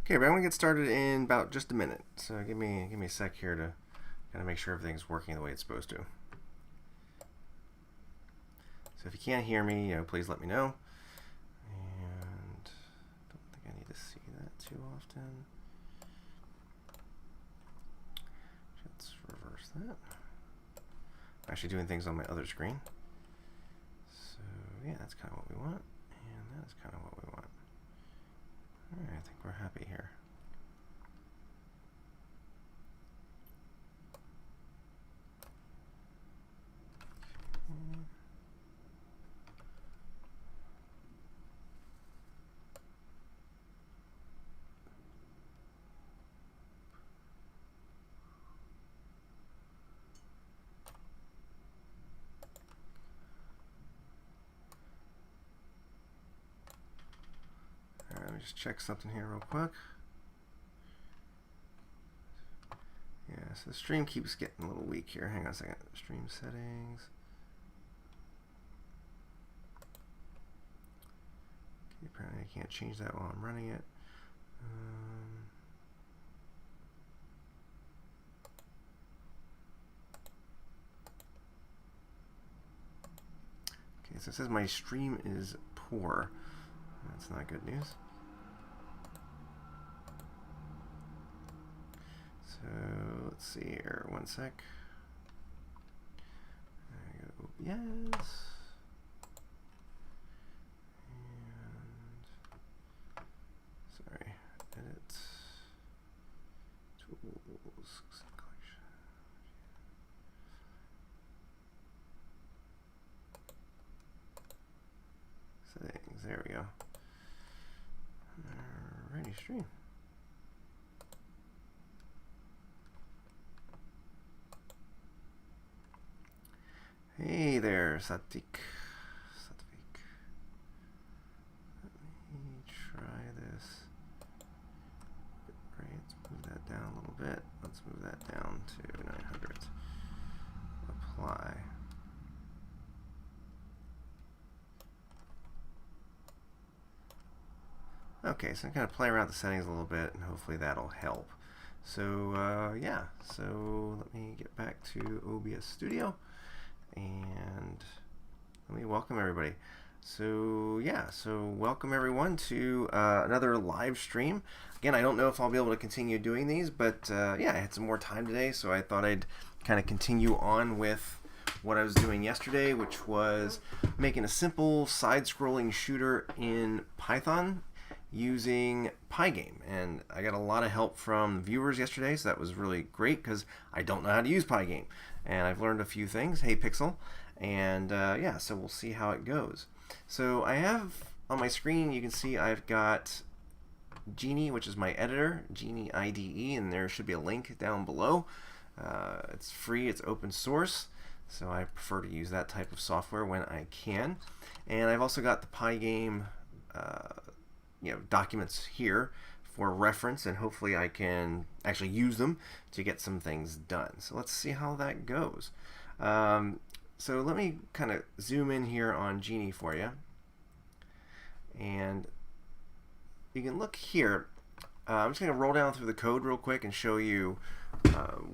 Okay, but I'm gonna get started in about just a minute. So give me a sec here to kind of make sure everything's working the way it's supposed to. So if you can't hear me, please let me know. And I don't think I need to see that too often. Let's reverse that. I'm actually doing things on my other screen. So yeah, that's kind of what we want, and that's kind of what we want. All right, I think we're happy here. Let me just check something here real quick. Yeah, so the stream keeps getting a little weak here. Hang on a second. Stream settings. Okay, apparently I can't change that while I'm running it. Okay, so it says my stream is poor. That's not good news. So let's see here, one sec. There we go. Yes. And sorry, edit tools collection. Settings, there we go. Alrighty, stream. Hey there, Satvik. Let me try this. Right, let's move that down a little bit. Let's move that down to 900. Apply. Okay, so I'm going to play around with the settings a little bit, and hopefully that'll help. So yeah, so let me get back to OBS Studio. And let me welcome everybody. So yeah, so welcome everyone to another live stream. Again, I don't know if I'll be able to continue doing these, but yeah, I had some more time today, so I thought I'd kind of continue on with what I was doing yesterday, which was making a simple side-scrolling shooter in Python using Pygame. And I got a lot of help from viewers yesterday, so that was really great because I don't know how to use Pygame. And I've learned a few things. Hey, Pixel. And yeah, so we'll see how it goes. So I have on my screen, you can see I've got Genie, which is my editor, Genie IDE, and there should be a link down below. It's free, it's open source, so I prefer to use that type of software when I can. And I've also got the Pygame documents here for reference, and hopefully I can actually use them to get some things done. So let's see how that goes. So let me kind of zoom in here on Genie for you. And you can look here. I'm just going to roll down through the code real quick and show you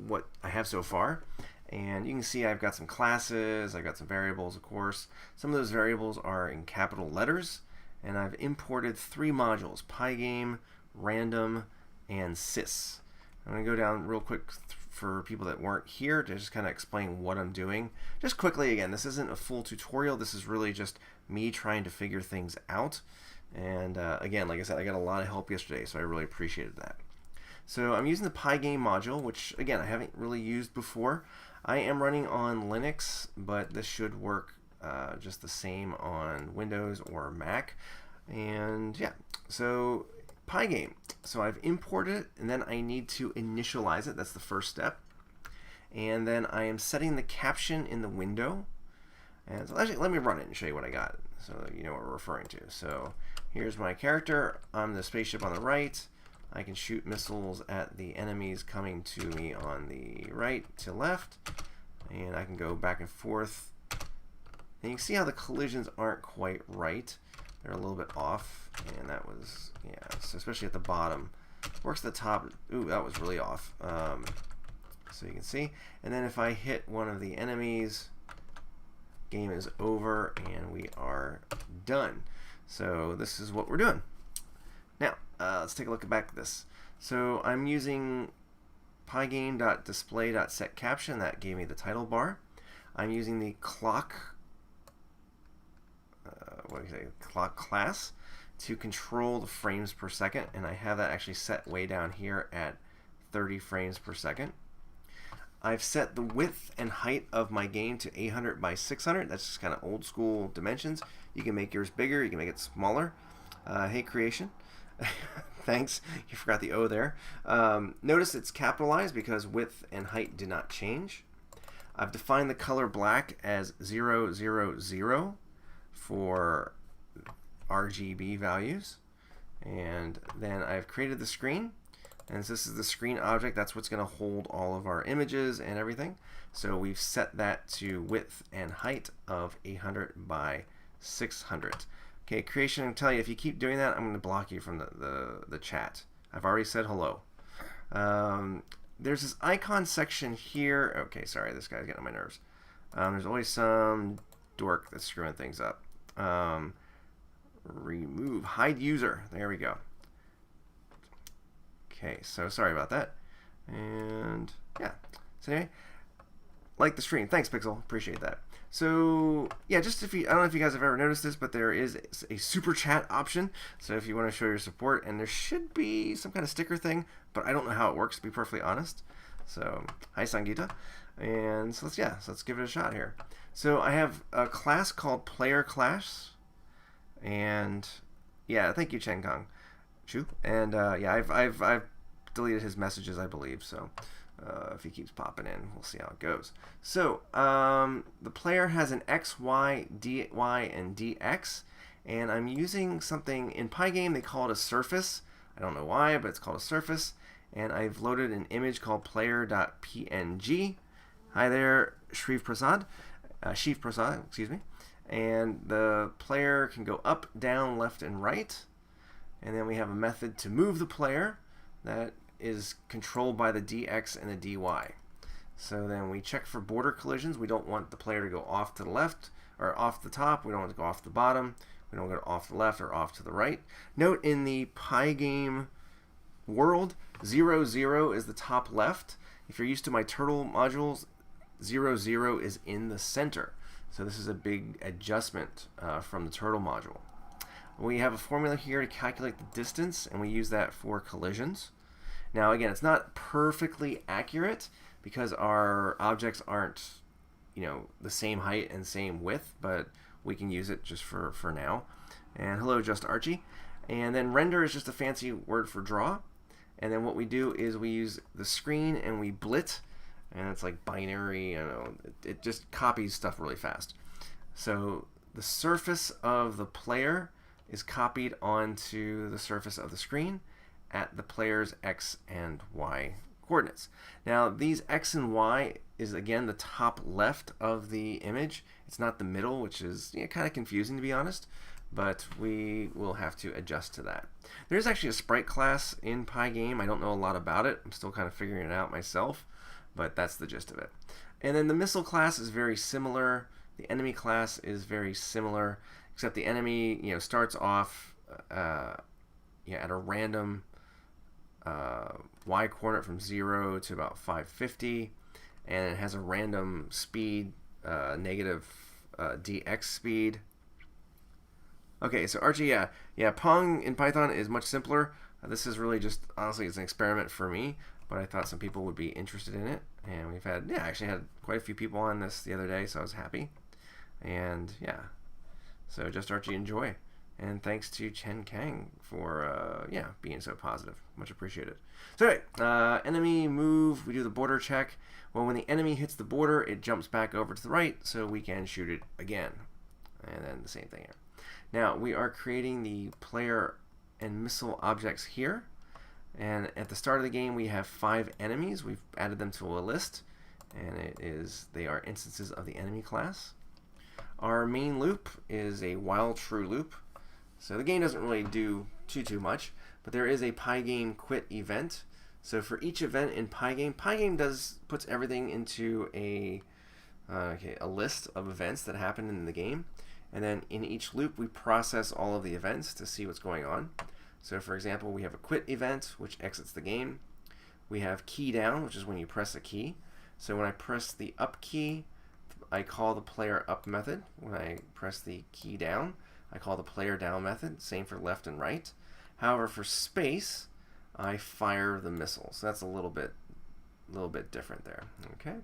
what I have so far. And you can see I've got some classes, I've got some variables, of course. Some of those variables are in capital letters. And I've imported 3 modules, Pygame, Random, and Sys. I'm going to go down real quick for people that weren't here to just kind of explain what I'm doing. Just quickly, again, this isn't a full tutorial. This is really just me trying to figure things out. And again, like I said, I got a lot of help yesterday, so I really appreciated that. So I'm using the Pygame module, which, again, I haven't really used before. I am running on Linux, but this should work just the same on Windows or Mac. And yeah, so Pygame. So I've imported it, and then I need to initialize it. That's the first step. And then I am setting the caption in the window. And so actually, let me run it and show you what I got, so you know what we're referring to. So here's my character. I'm the spaceship on the right. I can shoot missiles at the enemies coming to me on the right to left. And I can go back and forth. And you can see how the collisions aren't quite right. They're a little bit off. And that was, yeah, so especially at the bottom. works at the top. Ooh, that was really off. So you can see. And then if I hit one of the enemies, game is over and we are done. So this is what we're doing. Now, let's take a look back at this. So I'm using pygame.display.setCaption. That gave me the title bar. I'm using the clock, clock class to control the frames per second, and I have that actually set way down here at 30 frames per second. I've set the width and height of my game to 800 by 600. That's just kind of old school dimensions. You can make yours bigger, you can make it smaller. Hey creation. Thanks, you forgot the O there. Notice it's capitalized because width and height did not change. I've defined the color black as 000 for RGB values. And then I've created the screen. And this is the screen object. That's what's going to hold all of our images and everything. So we've set that to width and height of 800 by 600. Okay, creation, I'm telling you, if you keep doing that, I'm going to block you from the chat. I've already said hello. There's this icon section here. Okay, sorry, this guy's getting on my nerves. There's always some dork that's screwing things up. Remove, hide user. There we go. Okay, so sorry about that. And yeah, so anyway, like the stream. Thanks, Pixel. Appreciate that. So yeah, just if you, I don't know if you guys have ever noticed this, but there is a super chat option. So if you want to show your support, and there should be some kind of sticker thing, but I don't know how it works, to be perfectly honest. So hi, Sangita. And so let's give it a shot here. So I have a class called Player Class, and yeah, thank you, Chen Kong. And yeah, I've deleted his messages, I believe. So if he keeps popping in, we'll see how it goes. So the player has an X, Y, dy, and dx, and I'm using something in Pygame. They call it a surface. I don't know why, but it's called a surface. And I've loaded an image called player.png. Hi there, Shriv Prasad. Shiv Prasad, excuse me. And the player can go up, down, left, and right. And then we have a method to move the player that is controlled by the dx and the dy. So then we check for border collisions. We don't want the player to go off to the left or off the top. We don't want to go off the bottom. We don't want to go off the left or off to the right. Note in the Pygame world, 0, 0 is the top left. If you're used to my turtle modules, 0, 0 is in the center. So this is a big adjustment from the turtle module. We have a formula here to calculate the distance, and we use that for collisions. Now again, it's not perfectly accurate because our objects aren't, you know, the same height and same width, but we can use it just for now. And hello, Just Archie. And then render is just a fancy word for draw. And then what we do is we use the screen and we blit, and it's like binary, you know, it just copies stuff really fast. So the surface of the player is copied onto the surface of the screen at the player's X and Y coordinates. Now these X and Y is again the top left of the image. It's not the middle, which is kind of confusing to be honest, but we will have to adjust to that. There's actually a sprite class in Pygame. I don't know a lot about it. I'm still kind of figuring it out myself, but that's the gist of it. And then the missile class is very similar. The enemy class is very similar, except the enemy, starts off at a random y coordinate from 0 to about 550, and it has a random speed, negative dx speed. Okay, so Archie, yeah, Pong in Python is much simpler. This is really just, honestly, it's an experiment for me, but I thought some people would be interested in it, and we've had, actually had quite a few people on this the other day, so I was happy. And yeah, so just Archie, enjoy. And thanks to Chen Kang for being so positive. Much appreciated. So anyway, enemy move, we do the border check. Well, when the enemy hits the border, it jumps back over to the right, so we can shoot it again. And then the same thing here. Now, we are creating the player and missile objects here. And at the start of the game, we have 5 enemies. We've added them to a list, and they are instances of the enemy class. Our main loop is a while true loop. So the game doesn't really do too much, but there is a Pygame quit event. So for each event in Pygame, puts everything into a list of events that happen in the game. And then in each loop, we process all of the events to see what's going on. So for example, we have a quit event, which exits the game. We have key down, which is when you press a key. So when I press the up key, I call the player up method. When I press the key down, I call the player down method. Same for left and right. However, for space, I fire the missile. So that's a little bit different there. Okay.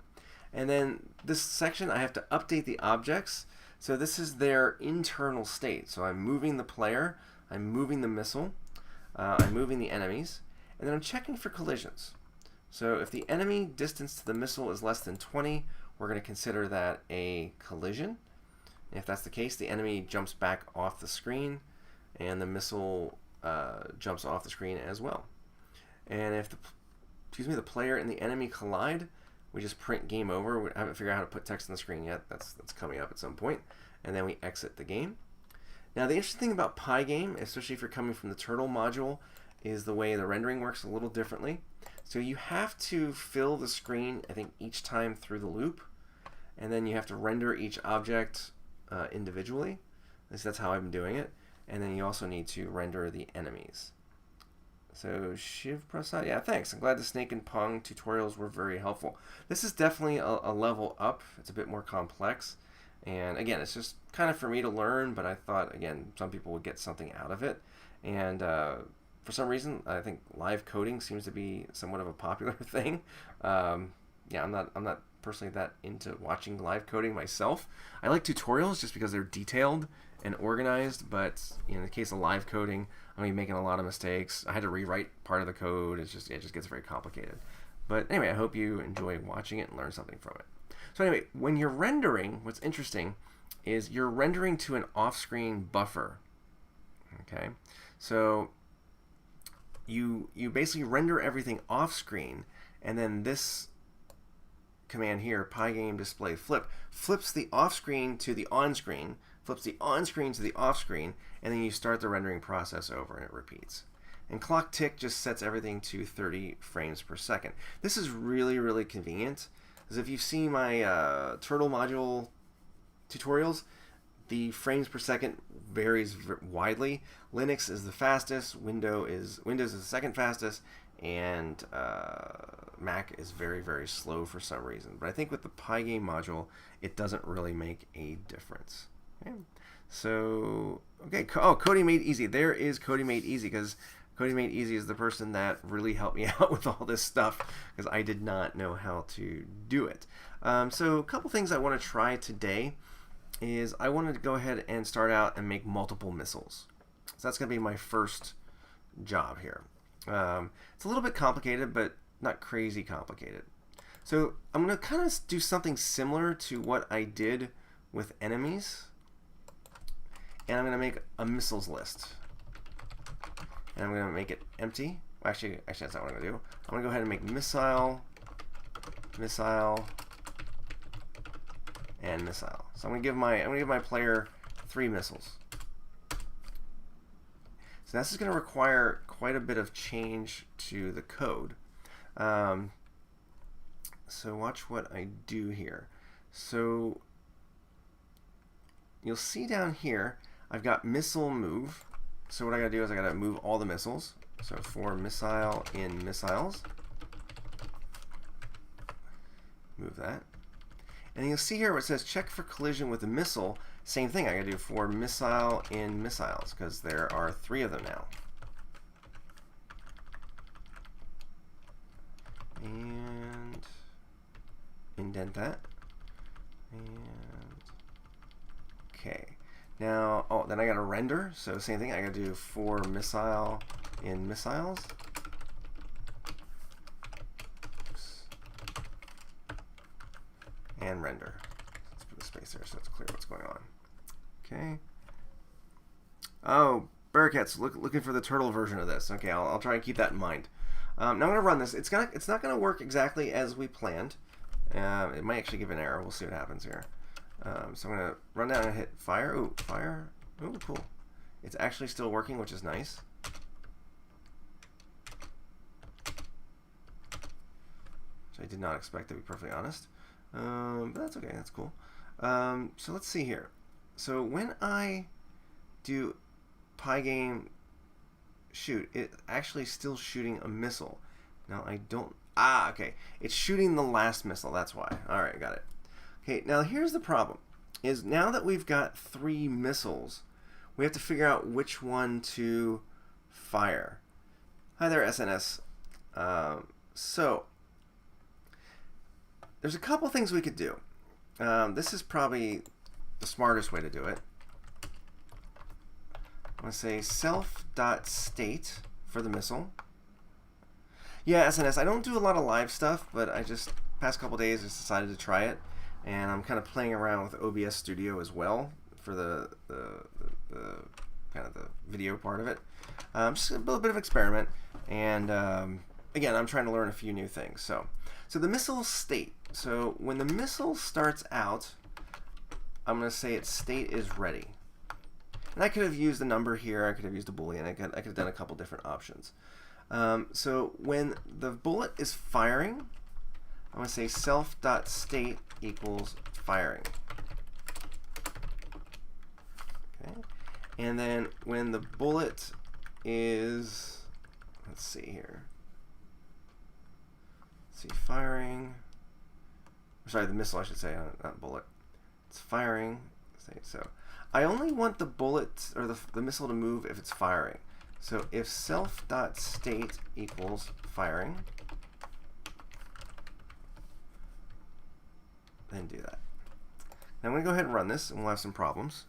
And then this section, I have to update the objects. So this is their internal state. So I'm moving the player, I'm moving the missile, I'm moving the enemies, and then I'm checking for collisions. So if the enemy distance to the missile is less than 20, we're going to consider that a collision. And if that's the case, the enemy jumps back off the screen, and the missile jumps off the screen as well. And if the player and the enemy collide, we just print game over. We haven't figured out how to put text on the screen yet. That's coming up at some point. And then we exit the game. Now the interesting thing about Pygame, especially if you're coming from the Turtle module, is the way the rendering works a little differently. So you have to fill the screen, I think, each time through the loop, and then you have to render each object individually. At least that's how I'm doing it. And then you also need to render the enemies. So Shiv Prasad, yeah, thanks. I'm glad the Snake and Pong tutorials were very helpful. This is definitely a level up. It's a bit more complex. And again, it's just kind of for me to learn, but I thought, again, some people would get something out of it. And for some reason, I think live coding seems to be somewhat of a popular thing. Yeah, I'm not personally that into watching live coding myself. I like tutorials just because they're detailed and organized, but in the case of live coding, I'm going to be making a lot of mistakes. I had to rewrite part of the code. It just gets very complicated. But anyway, I hope you enjoy watching it and learn something from it. So anyway, when you're rendering, what's interesting is you're rendering to an off-screen buffer. Okay, so you basically render everything off-screen, and then this command here, Pygame display flip, flips the off-screen to the on-screen, flips the on-screen to the off-screen, and then you start the rendering process over and it repeats. And clock tick just sets everything to 30 frames per second. This is really, really convenient, because if you've seen my Turtle module tutorials, the frames per second varies widely. Linux is the fastest, Windows is the second fastest, and Mac is very, very slow for some reason. But I think with the Pygame module, it doesn't really make a difference. Okay. So, okay, Coding Made Easy. There is Coding Made Easy, because Coding Made Easy is the person that really helped me out with all this stuff, because I did not know how to do it. So a couple things I want to try today is I wanted to go ahead and start out and make multiple missiles. So that's going to be my first job here. It's a little bit complicated, but not crazy complicated. So I'm going to kind of do something similar to what I did with enemies. And I'm going to make a missiles list. And I'm going to make it empty. Actually, that's not what I'm going to do. I'm going to go ahead and make missile, missile, and missile. So I'm going to give my player 3 missiles. So this is going to require quite a bit of change to the code. So watch what I do here. So you'll see down here, I've got missile move. So what I gotta do is I gotta move all the missiles. So for missile in missiles, move that. And you'll see here where it says check for collision with a missile. Same thing I gotta do for missile in missiles, because there are 3 of them now. And indent that. And okay. Now, then I got to render. So same thing. I got to do for missile in missiles. Oops. And render. Let's put a space there so it's clear what's going on. Okay. Oh, Bearcats, looking for the turtle version of this. Okay, I'll try and keep that in mind. Now I'm going to run this. It's not going to work exactly as we planned. It might actually give an error. We'll see what happens here. So I'm going to run down and hit fire. Ooh, fire. Ooh, cool. It's actually still working, which is nice. which I did not expect, to be perfectly honest. But that's okay, that's cool. So let's see here. So when I do Pygame shoot, it actually still shooting a missile. Now I don't, okay. It's shooting the last missile, that's why. Alright, got it. Okay, now here's the problem. Is now that we've got 3 missiles, we have to figure out which one to fire. Hi there, SNS. So, there's a couple things we could do. This is probably the smartest way to do it. I'm going to say self.state for the missile. Yeah, SNS, I don't do a lot of live stuff, but I just, past couple days, just decided to try it. And I'm kind of playing around with OBS Studio as well for the kind of the video part of it. Just a little bit of experiment. And again, I'm trying to learn a few new things. So the missile state. So when the missile starts out, I'm going to say its state is ready. And I could have used a number here. I could have used a Boolean. I could have done a couple different options. So when the bullet is firing, I'm going to say self.state equals firing. Okay. And then when the bullet is, let's see here. Let's see, firing. Sorry, the missile, I should say, not bullet. It's firing. So I only want the bullet or the missile to move if it's firing. So if self.state equals firing, then do that. Now I'm going to go ahead and run this, and we'll have some problems.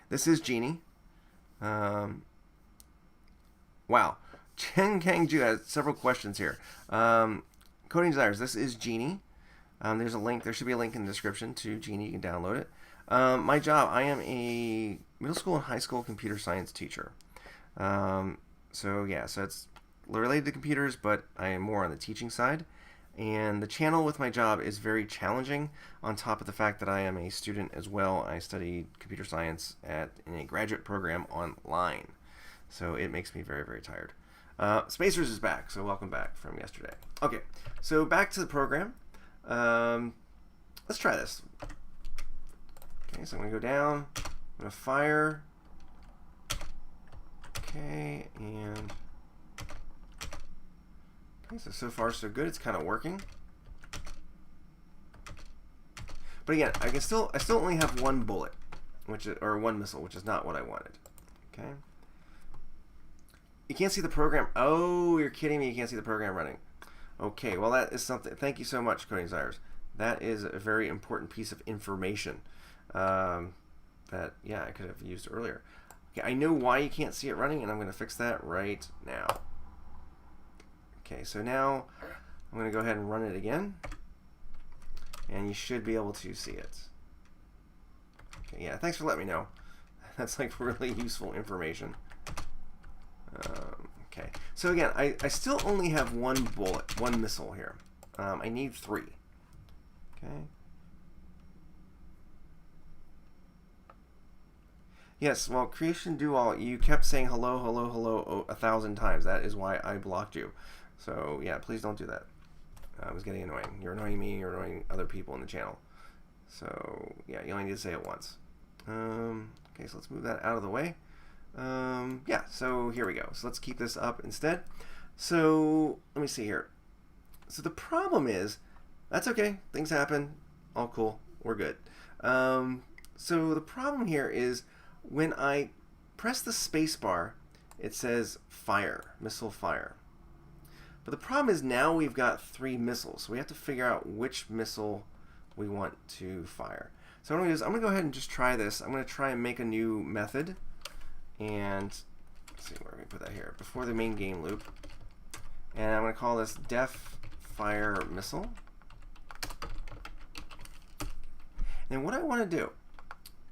This is Genie. Wow. Chen Kang Ju has several questions here. Coding Desires, this is Genie. There's a link. There should be a link in the description to Genie. You can download it. My job, I am a middle school and high school computer science teacher. So it's related to computers, but I am more on the teaching side. And the channel with my job is very challenging, on top of the fact that I am a student as well. I study computer science in a graduate program online. So it makes me very, very tired. Spacers is back, so welcome back from yesterday. Okay, so back to the program. Let's try this. Okay, so I'm going to go down. I'm going to fire. Okay, and so far so good. It's kind of working. But again, I still only have one bullet, or one missile, which is not what I wanted. Okay. You can't see the program. Oh, you're kidding me! You can't see the program running. Okay, well that is something. Thank you so much, Coding Desires. That is a very important piece of information that I could have used earlier. Okay, I know why you can't see it running, and I'm going to fix that right now. Okay, so now I'm going to go ahead and run it again, and you should be able to see it. Okay, yeah, thanks for letting me know. That's like really useful information. Okay, so again, I still only have one bullet, one missile here. I need 3. Okay. Yes, well, Creation Do All, you kept saying hello, hello, hello 1,000 times. That is why I blocked you. So, yeah, please don't do that. It was getting annoying. You're annoying me, you're annoying other people in the channel. So, yeah, you only need to say it once. Okay, so let's move that out of the way. Yeah, so here we go. So let's keep this up instead. So, let me see here. So the problem is, that's okay. Things happen. All cool. We're good. So the problem here is when I press the space bar, it says fire, missile fire. But the problem is now we've got 3 missiles. So we have to figure out which missile we want to fire. So what I'm going to do is I'm going to go ahead and just try this. I'm going to try and make a new method. And let's see, where are we put that here? Before the main game loop. And I'm going to call this def fire missile. And what I want to do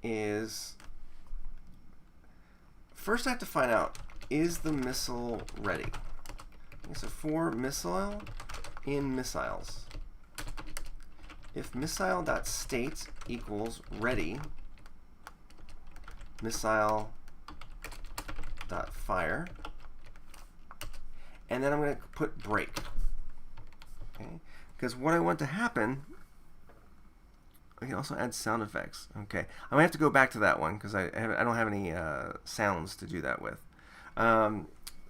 is first I have to find out, is the missile ready? Okay, so for missile in missiles, if missile.state equals ready, missile.fire, and then I'm going to put break. Okay? because what I want to happen, I can also add sound effects. Okay, I might have to go back to that one because I don't have any sounds to do that with.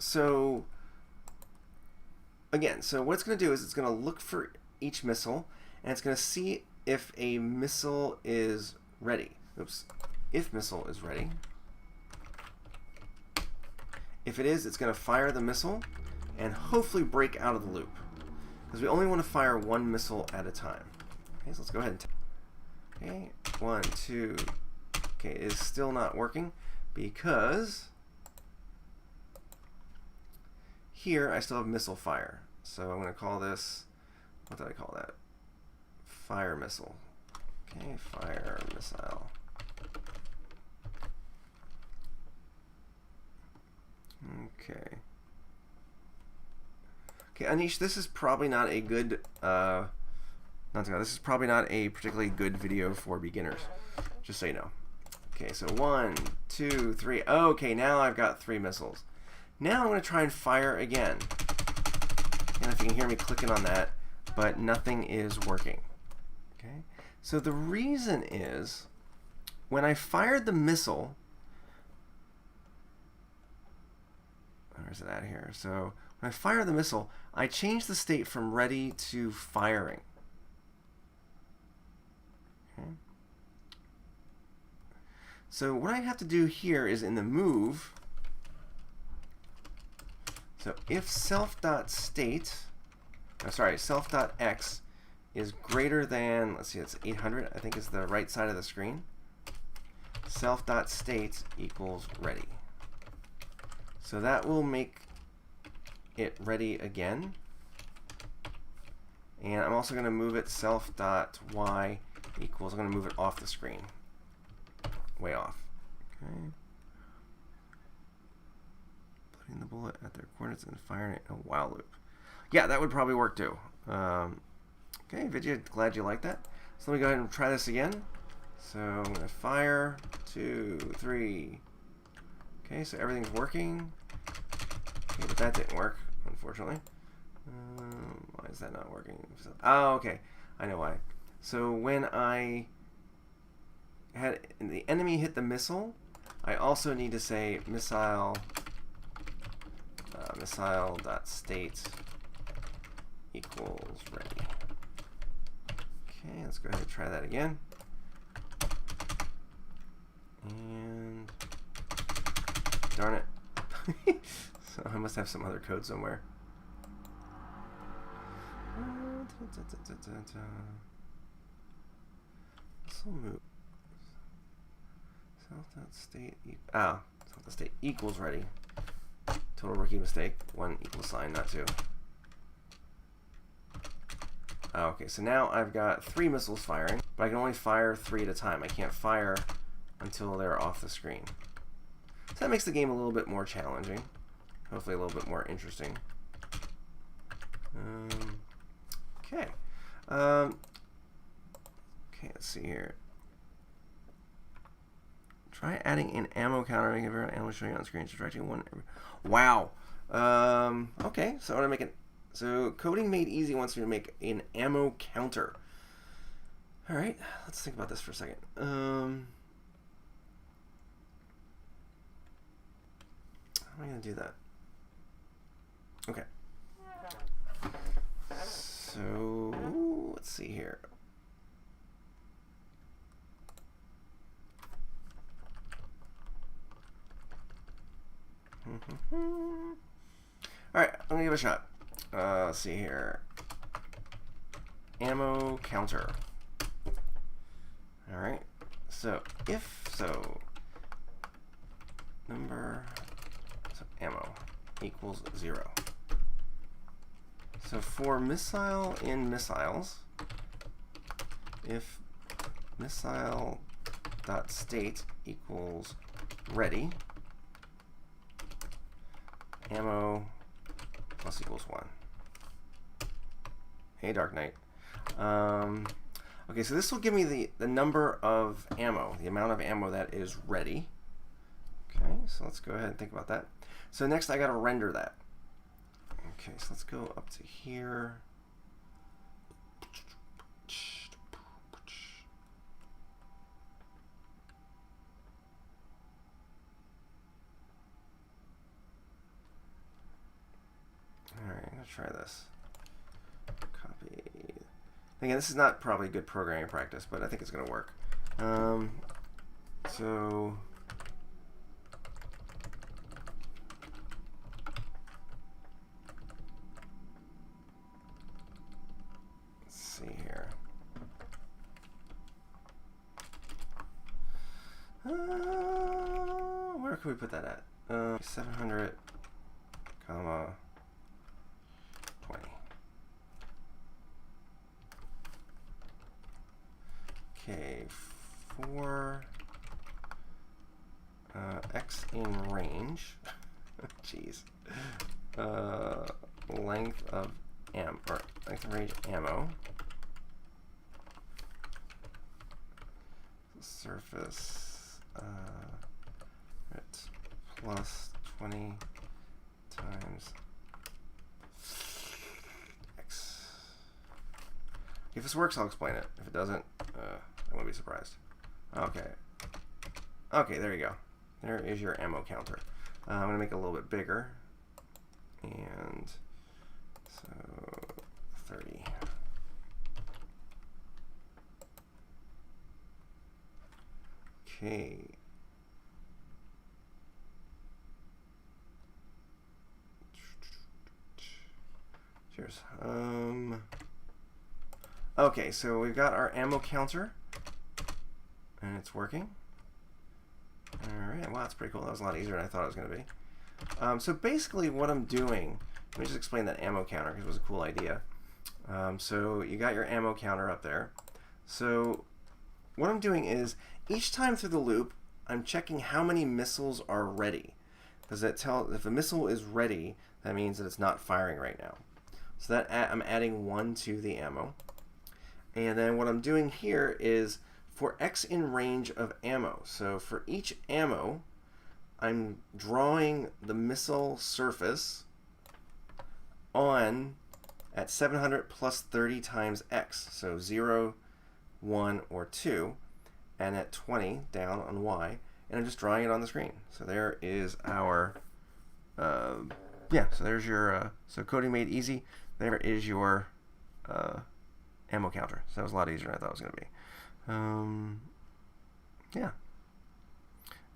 So again, so what it's going to do is it's going to look for each missile, and it's going to see if a missile is ready. Oops. If missile is ready. If it is, it's going to fire the missile and hopefully break out of the loop, because we only want to fire one missile at a time. Okay, so let's go ahead and okay, 1, 2. Okay, it is still not working because here I still have missile fire. So I'm going to call this, what did I call that? Fire missile. Okay, fire missile. Okay. Okay, Anish, this is probably not a good, this is probably not a particularly good video for beginners, just so you know. Okay, so 1, 2, 3. Okay, now I've got 3 missiles. Now I'm going to try and fire again. I don't know if you can hear me clicking on that, but nothing is working. Okay, so the reason is when I fired the missile, where's it at here? So when I fire the missile, I change the state from ready to firing. Okay. So what I have to do here is in the move, so if self.state, self.x is greater than, let's see, it's 800, I think is the right side of the screen. Self.state equals ready. So that will make it ready again. And I'm also going to move it self.y equals, I'm going to move it off the screen. Way off. Okay. Putting the bullet at their coordinates and firing it in a while loop. Yeah, that would probably work too. Okay, Vidya, glad you like that. So let me go ahead and try this again. So I'm going to fire, 2, 3. Okay, so everything's working. Okay, but that didn't work, unfortunately. Why is that not working? Oh, okay. I know why. So when I had the enemy hit the missile, I also need to say missile missile.state equals ready. Okay, let's go ahead and try that again. And darn it. So I must have some other code somewhere. This will move. Self.state self.state equals ready. Total rookie mistake. 1 equals sign, not 2. Okay, so now I've got 3 missiles firing, but I can only fire 3 at a time. I can't fire until they're off the screen. So that makes the game a little bit more challenging. Hopefully a little bit more interesting. Okay. Okay, let's see here. Try adding an ammo counter. Make every ammo show you on screen. Subtracting 1. Wow. Okay, so I want to make it. So coding made easy wants me to make an ammo counter. All right, let's think about this for a second. How am I going to do that? Okay. So let's see here. All right, I'm gonna give it a shot. Let's see here. Ammo counter. All right. So if so, ammo equals 0. So for missile in missiles, if missile.state equals ready, ammo plus equals 1. Hey, Dark Knight. Okay, so this will give me the number of ammo, the amount of ammo that is ready. Okay, so let's go ahead and think about that. So next I got to render that. Okay, so let's go up to here. try this. Copy. Again, this is not probably good programming practice, but I think it's going to work. So let's see here. Where can we put that at? 700, comma 20. Okay, for x in range, jeez, length of length of range ammo, surface plus 20 times x. If this works, I'll explain it. If it doesn't, I won't be surprised. Okay. Okay, there you go. There is your ammo counter. I'm going to make it a little bit bigger. And so 30. Okay. Cheers. Okay, so we've got our ammo counter, and it's working. Alright, wow, that's pretty cool. That was a lot easier than I thought it was going to be. So basically what I'm doing, let me just explain that ammo counter because it was a cool idea. So you got your ammo counter up there. So what I'm doing is each time through the loop, I'm checking how many missiles are ready. Because that if a missile is ready, that means that it's not firing right now. So that I'm adding 1 to the ammo. And then what I'm doing here is for X in range of ammo. So for each ammo, I'm drawing the missile surface on at 700 plus 30 times X. So 0, 1, or 2. And at 20 down on Y. And I'm just drawing it on the screen. So there is our, yeah, so there's your, so coding made easy. There is your ammo counter. So that was a lot easier than I thought it was going to be. Yeah.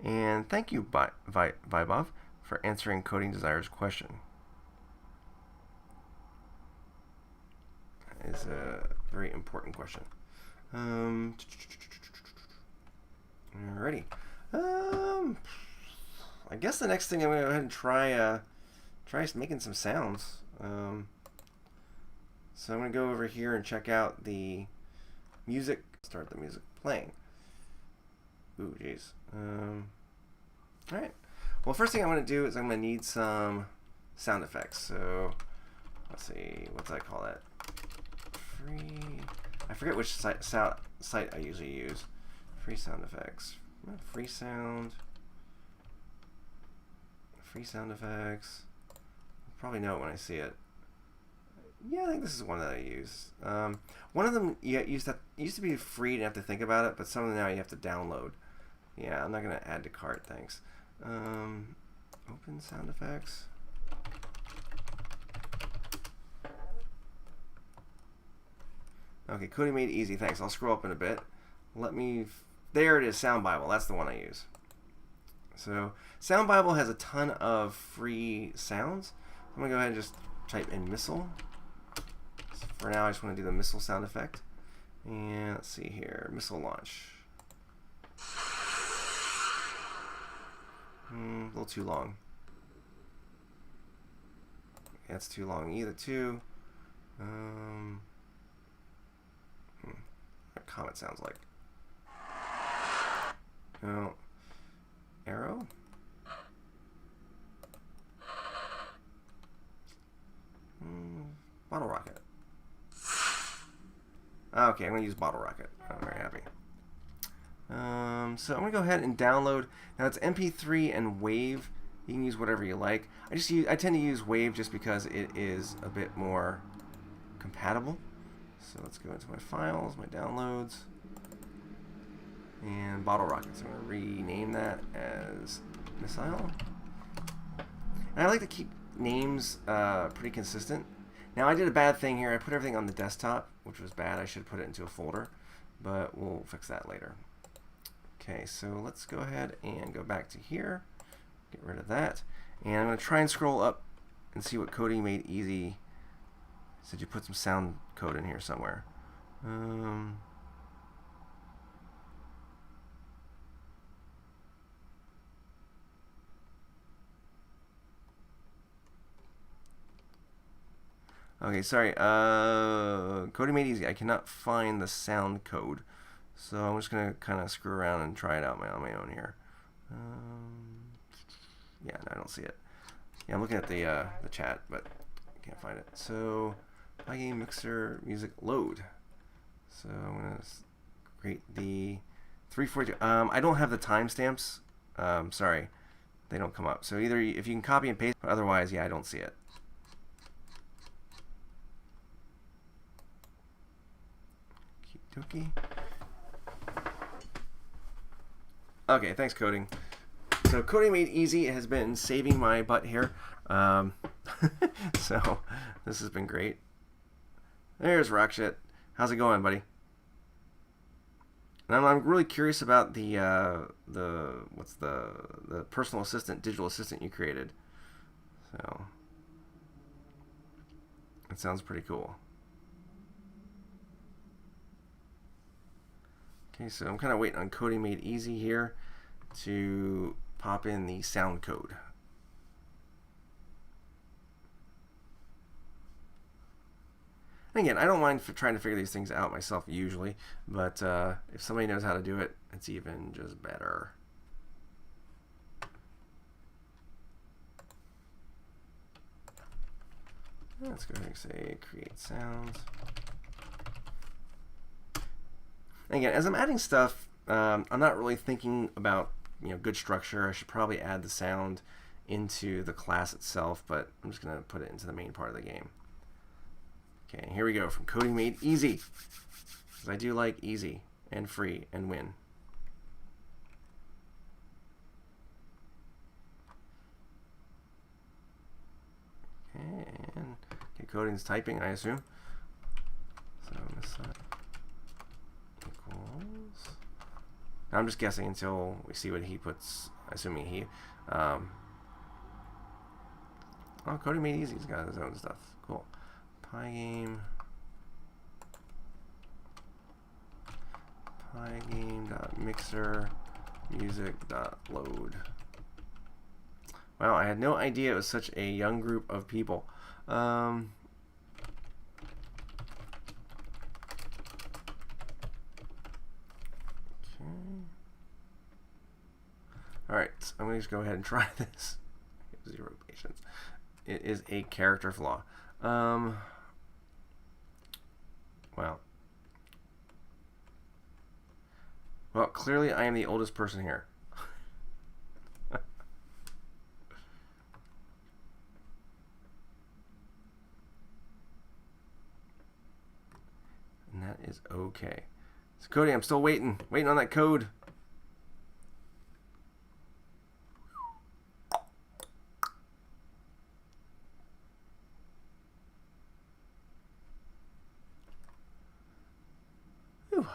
And thank you, Vibov, for answering Coding Desire's question. That is a very important question. Alrighty. I guess the next thing I'm going to go ahead and try making some sounds. So I'm going to go over here and check out the music. Start the music playing. Ooh, jeez. Alright. Well, first thing I'm going to do is I'm going to need some sound effects. So let's see, what's I call that? Free. I forget which site I usually use. Free sound effects. Free sound. Free sound effects. I'll probably know it when I see it. Yeah, I think this is one that I use. One of them used to be free and have to think about it, but some of them now you have to download. Yeah, I'm not going to add to cart, thanks. Open sound effects. Okay, coding made easy, thanks. I'll scroll up in a bit. There it is, Sound Bible. That's the one I use. So Sound Bible has a ton of free sounds. I'm going to go ahead and just type in missile. So for now, I just want to do the missile sound effect. And let's see here, missile launch. A little too long. That's too long either too. What comet sounds like. No. Arrow? Bottle rocket. Okay, I'm going to use bottle rocket. I'm very happy. So I'm going to go ahead and download. Now it's MP3 and WAV. You can use whatever you like. I tend to use WAV just because it is a bit more compatible. So let's go into my files, my downloads, and bottle rockets. I'm going to rename that as missile. And I like to keep names pretty consistent. Now I did a bad thing here. I put everything on the desktop, which was bad. I should have put it into a folder, but we'll fix that later. Okay, so let's go ahead and go back to here. Get rid of that. And I'm going to try and scroll up and see what Coding Made Easy said. You put some sound code in here somewhere. Okay, sorry. Coding Made Easy. I cannot find the sound code, so I'm just gonna kind of screw around and try it out on my own here. Yeah, no, I don't see it. Yeah, I'm looking at the chat, but I can't find it. So, Pygame mixer music load. So I'm gonna create the 342. I don't have the timestamps. Sorry, they don't come up. So either if you can copy and paste, but otherwise, yeah, I don't see it. Okay, thanks, Coding. So Coding Made Easy has been saving my butt here. So this has been great. There's Rockshit. How's it going, buddy? And I'm really curious about the personal assistant, digital assistant you created. So it sounds pretty cool. Okay, so I'm kind of waiting on Coding Made Easy here to pop in the sound code. And again, I don't mind trying to figure these things out myself usually, but if somebody knows how to do it, it's even just better. Let's go ahead and say create sounds. And again, as I'm adding stuff, I'm not really thinking about good structure. I should probably add the sound into the class itself, but I'm just going to put it into the main part of the game. Okay, here we go from Coding Made Easy, because I do like easy and free and win. And okay, Coding's typing, I assume. So this equals. Now I'm just guessing until we see what he puts. Assuming he. Oh, Coding Made Easy. He's got his own stuff. Cool. Pygame. Pygame.mixer music.load. Wow, I had no idea it was such a young group of people. Okay. Alright, so I'm going to just go ahead and try this. Zero patience. It is a character flaw. Wow. Well, clearly I am the oldest person here. And that is okay. So Cody, I'm still waiting on that code. Whew.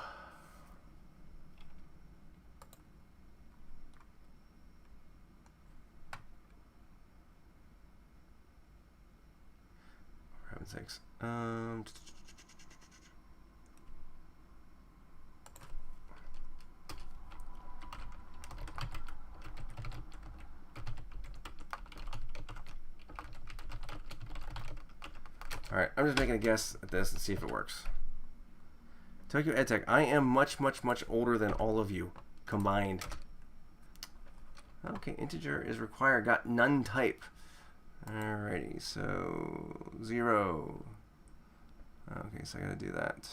For heaven's sakes. Alright, I'm just making a guess at this and see if it works. TokyoEdTech, I am much, much, much older than all of you combined. Okay, integer is required. Got none type. Alrighty, so 0. Okay, so I gotta do that. So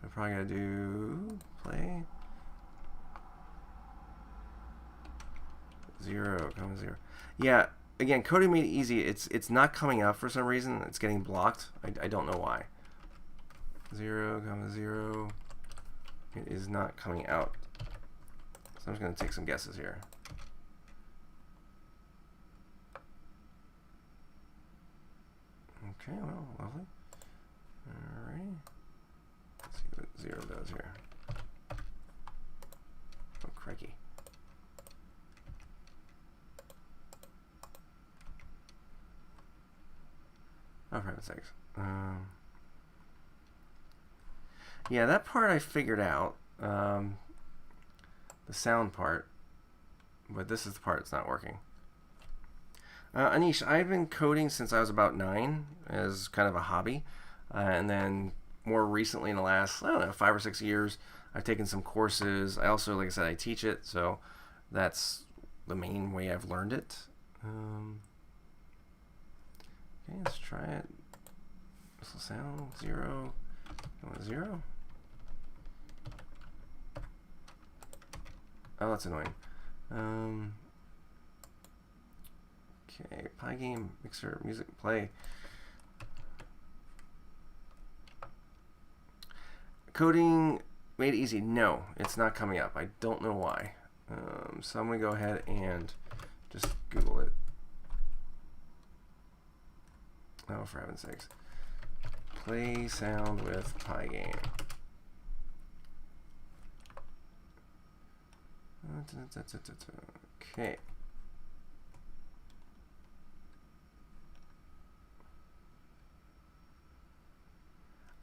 I'm probably gonna do play 0, 0. Yeah. Again, Coding Made Easy, it's not coming up for some reason. It's getting blocked. I don't know why. 0, 0. It is not coming out. So I'm just going to take some guesses here. Okay, well, lovely. Alrighty. Let's see what 0 does here. Oh, crikey. Oh, for heaven's sakes. Yeah, that part I figured out. The sound part. But this is the part that's not working. Anish, I've been coding since I was about 9 as kind of a hobby. And then more recently in the last, I don't know, 5 or 6 years, I've taken some courses. I also, like I said, I teach it. So that's the main way I've learned it. Okay, let's try it. Whistle sound, 0. You want 0? Oh, that's annoying. Okay, Pygame, mixer, music, play. Coding made it easy. No, it's not coming up. I don't know why. So I'm going to go ahead and just Google it. Oh, for heaven's sakes. Play sound with Pygame. Okay.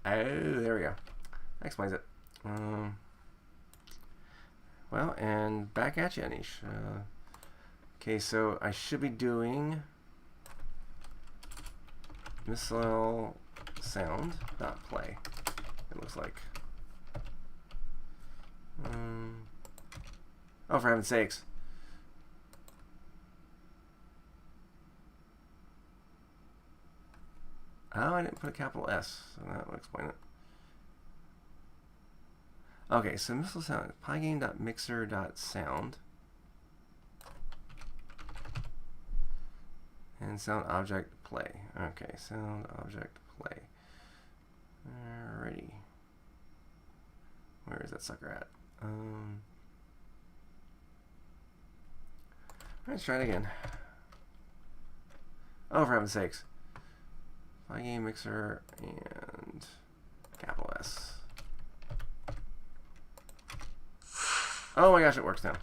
Oh, there we go. That explains it. Well, and back at you, Anish. Okay, so I should be doing missile sound dot play. It looks like. Oh, for heaven's sakes. Oh, I didn't put a capital S, so that will explain it. Okay, so missile sound, pygame.mixer.sound. And sound object play. Okay, sound object play. Alrighty. Where is that sucker at? Let's try it again. Oh, for heaven's sakes. Pygame mixer and capital S. Oh my gosh, it works now.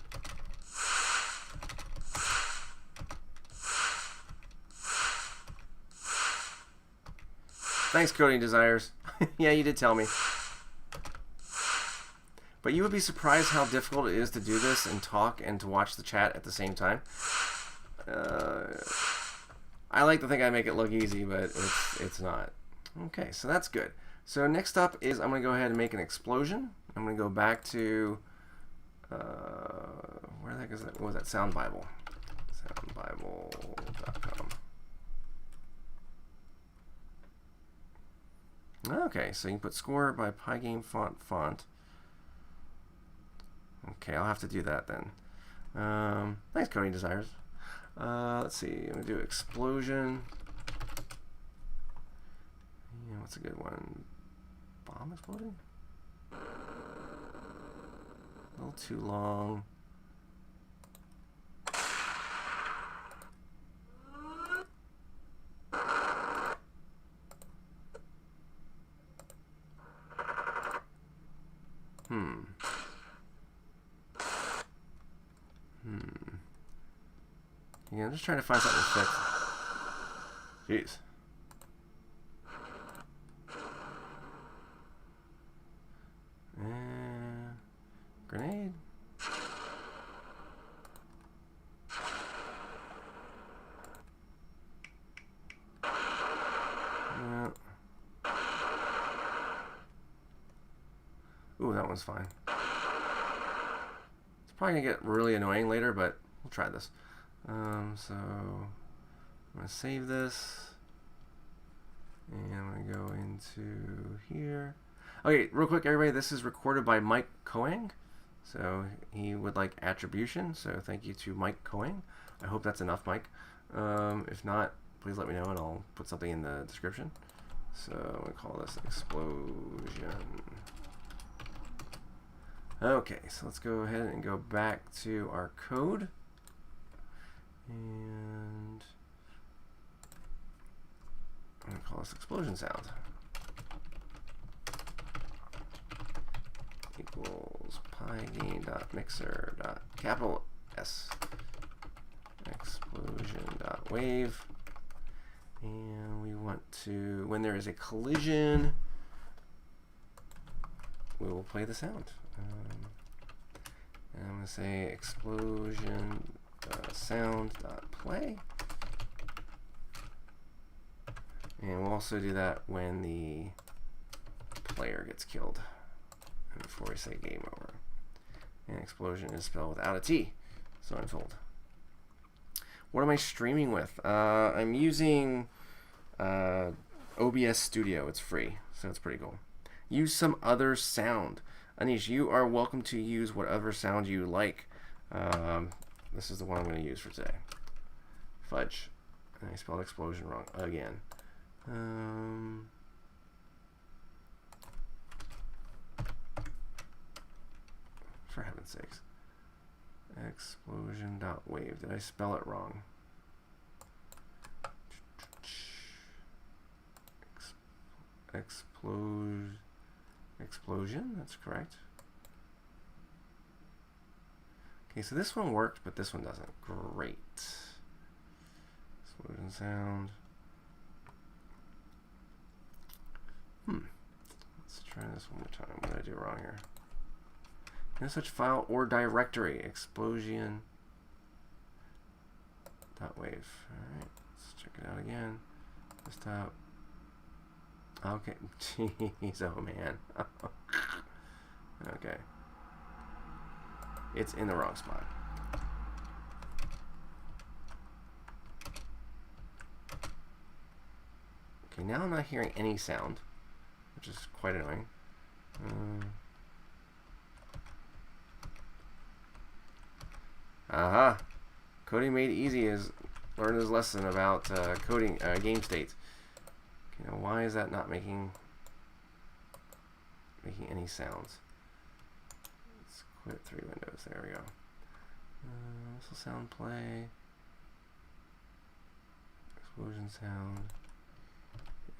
Thanks, Coding Desires. Yeah, you did tell me. But you would be surprised how difficult it is to do this and talk and to watch the chat at the same time. I like to think I make it look easy, but it's not. Okay, so that's good. So next up is I'm going to go ahead and make an explosion. I'm going to go back to where the heck is that? What was that? Sound Bible. Soundbible.com. Okay, so you can put score by Pygame font. Okay, I'll have to do that then. Thanks, Coding Desires. Let's see. I'm gonna do explosion. Yeah, what's a good one? Bomb exploding? A little too long. Yeah, I'm just trying to find something to fix. Jeez. Grenade. Ooh, that one's fine. It's probably gonna get really annoying later, but we'll try this. So I'm gonna save this, and I'm gonna go into here. Okay, real quick, everybody, this is recorded by Mike Coang. So he would like attribution. So thank you to Mike Coang. I hope that's enough, Mike. If not, please let me know, and I'll put something in the description. So I'm gonna call this explosion. Okay, so let's go ahead and go back to our code. And I'm going to call this explosion sound. Equals Pygame.mixer.capital S explosion.wave. And we want to, when there is a collision, we will play the sound. And I'm going to say explosion sound.play. And we'll also do that when the player gets killed. And before we say game over. And explosion is spelled without a T, so unfold. What am I streaming with? I'm using OBS Studio. It's free, so it's pretty cool. Use some other sound. Anish, you are welcome to use whatever sound you like. This is the one I'm going to use for today. Fudge. And I spelled explosion wrong again. For heaven's sakes. Explosion.wave. Did I spell it wrong? Explosion, that's correct. Okay, so this one worked, but this one doesn't. Great. Explosion sound. Let's try this one more time. What did I do wrong here? No such file or directory. Explosion. .wave. Alright, let's check it out again. Desktop. Okay. Jeez, oh man. Okay. It's in the wrong spot. Okay, now I'm not hearing any sound, which is quite annoying. Aha! Coding Made Easy has learned his lesson about coding game states. Okay, now why is that not making any sounds? Let's quit 3 windows. There we go. This will sound play. Explosion sound.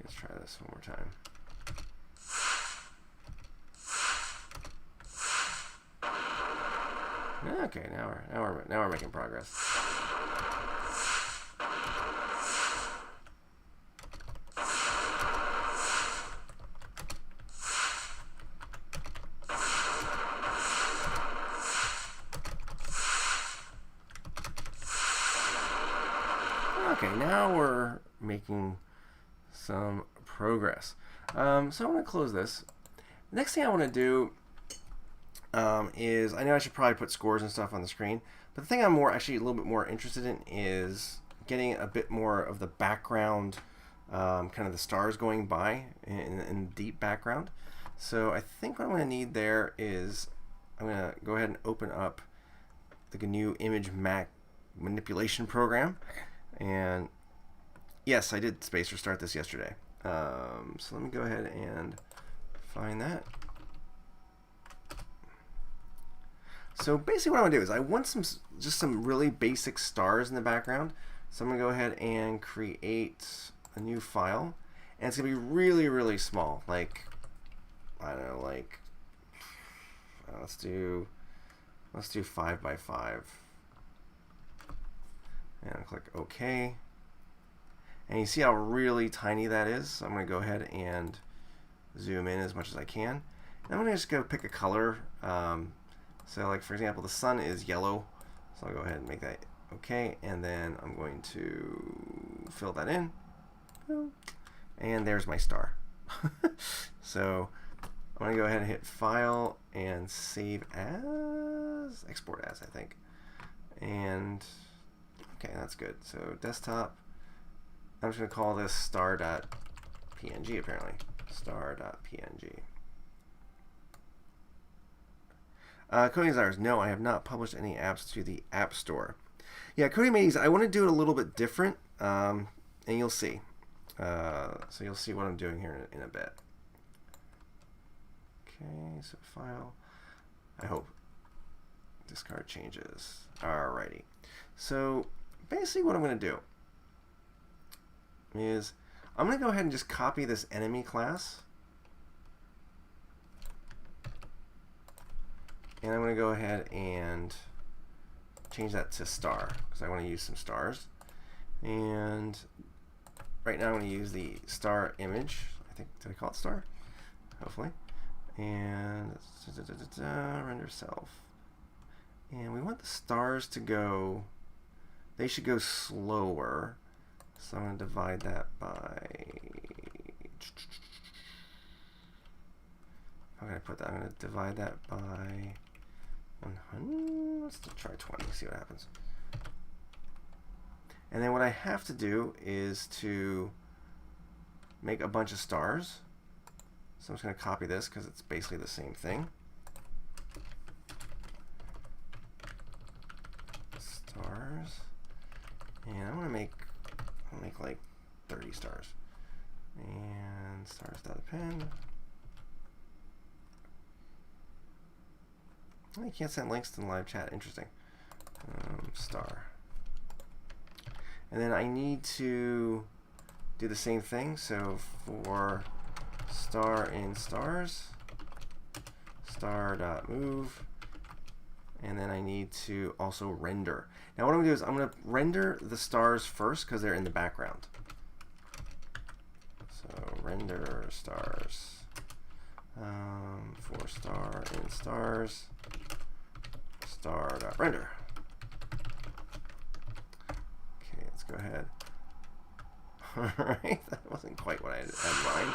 Let's try this one more time. Okay, now we're making progress. Okay, now we're making some progress. So I'm going to close this. Next thing I want to do is, I know I should probably put scores and stuff on the screen, but the thing I'm actually a little bit more interested in is getting a bit more of the background, kind of the stars going by in deep background. So I think what I'm going to need there is, I'm going to go ahead and open up the GNU image manipulation program. And yes, I did space restart this yesterday. So let me go ahead and find that. So basically what I want to do is I want just some really basic stars in the background. So I'm going to go ahead and create a new file. And it's going to be really, really small. Like, I don't know, like, let's do 5 by 5. And I'll click OK. And you see how really tiny that is? So I'm going to go ahead and zoom in as much as I can. And I'm going to just go pick a color. So like, for example, the sun is yellow. So I'll go ahead and make that OK. And then I'm going to fill that in. And there's my star. So I'm going to go ahead and hit File and Save As. Export As, I think. And okay, that's good. So desktop. I'm just going to call this star.png apparently. Star.png. Coding Desires. No, I have not published any apps to the App Store. Yeah, Coding Made Easy. I want to do it a little bit different, and you'll see. So you'll see what I'm doing here in a bit. Okay, so file. I hope. Discard changes. Alrighty. So basically what I'm going to do is I'm going to go ahead and just copy this enemy class. And I'm going to go ahead and change that to star because I want to use some stars. And right now I'm going to use the star image. I think, did I call it star? Hopefully. And render self. And we want the stars to go, they should go slower. So I'm going to divide that by, how can I put that? I'm going to divide that by 100. Let's try 20, see what happens. And then what I have to do is to make a bunch of stars. So I'm just going to copy this because it's basically the same thing. Stars. And I'm going to make like 30 stars. And stars.append. You can't send links to the live chat. Interesting. Star. And then I need to do the same thing. So for star in stars, star.move, and then I need to also render. Now what I'm going to do is I'm going to render the stars first because they're in the background. So render stars for star in stars, star.render. Okay, let's go ahead. All right, that wasn't quite what I had in mind.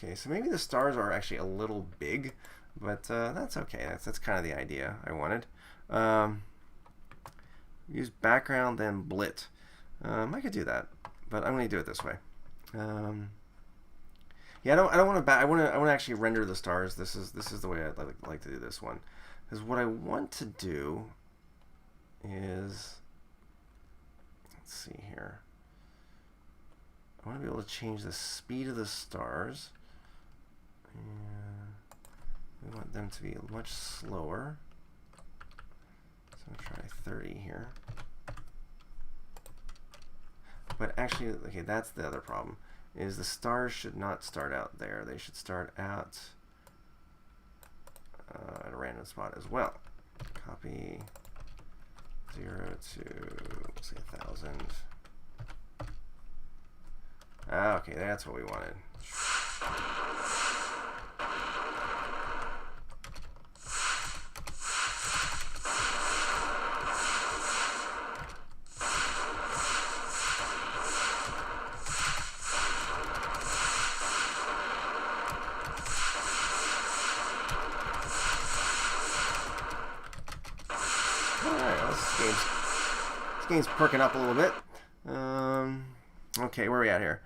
Okay, so maybe the stars are actually a little big, but that's okay. That's kind of the idea I wanted. Use background, then blit. I could do that, but I'm going to do it this way. Yeah, I don't want to. I want to actually render the stars. This is the way I'd like to do this one, because what I want to do is, let's see here. I want to be able to change the speed of the stars. And we want them to be much slower. So I'm going to try 30 here. But actually, okay, that's the other problem, is the stars should not start out there. They should start out at a random spot as well. Copy 0 to, let's say, 1,000. Okay, that's what we wanted. This game's perking up a little bit. Okay, where are we at here?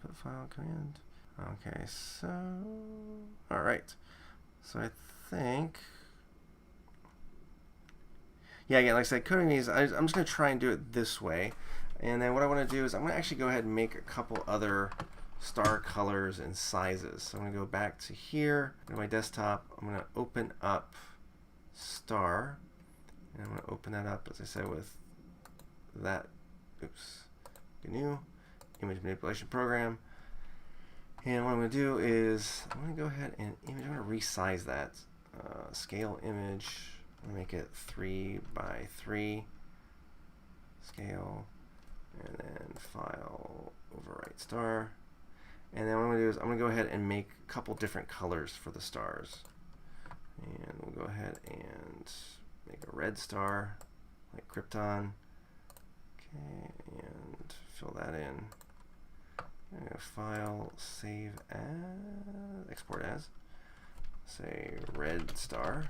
Put file command. Okay, so all right. So I think, yeah, again, like I said, coding these, I'm just going to try and do it this way. And then what I want to do is I'm going to actually go ahead and make a couple other star colors and sizes. So I'm going to go back to here, to my desktop. I'm going to open up star, and I'm going to open that up, as I said, with that, GNU image manipulation program. And what I'm going to do is I'm going to go ahead and I'm going to resize that. Scale image, I'm going to make it 3 by 3 scale, and then file, overwrite star. And then what I'm going to do is I'm going to go ahead and make a couple different colors for the stars. And we'll go ahead and make a red star, like Krypton. Okay, and fill that in. I'm going to file, save as, export as, say red star.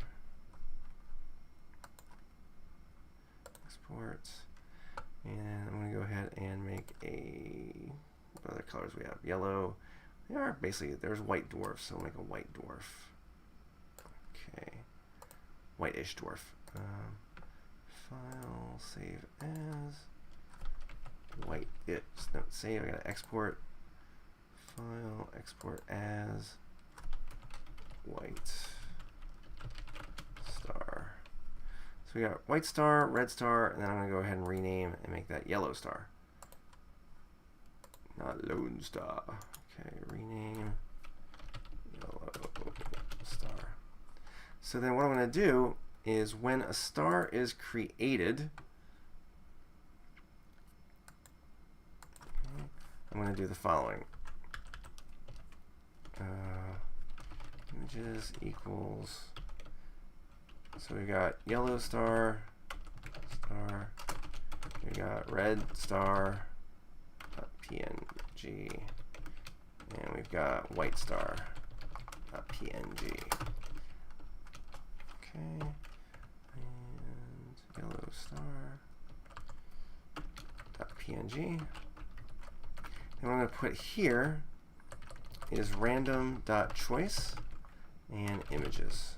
Export. And I'm going to go ahead and make what other colors we have? Yellow. They are basically, there's white dwarf, so we'll make a white dwarf. Okay. Whitish dwarf. File, save as, white. No, save, I gotta export. File, export as, white star. So we got white star, red star, and then I'm gonna go ahead and rename and make that yellow star. Not lone star. Okay, rename yellow star. So then what I'm gonna do is when a star is created, I'm going to do the following. Images equals, so we got yellow star, we got red star, .png, and we've got white star, .png. Okay, and yellow star, .png. And what I'm going to put here is random.choice and images.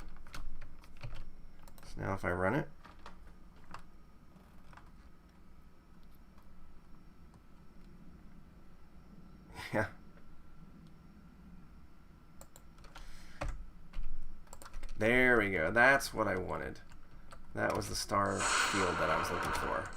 So now if I run it, yeah. There we go. That's what I wanted. That was the star field that I was looking for.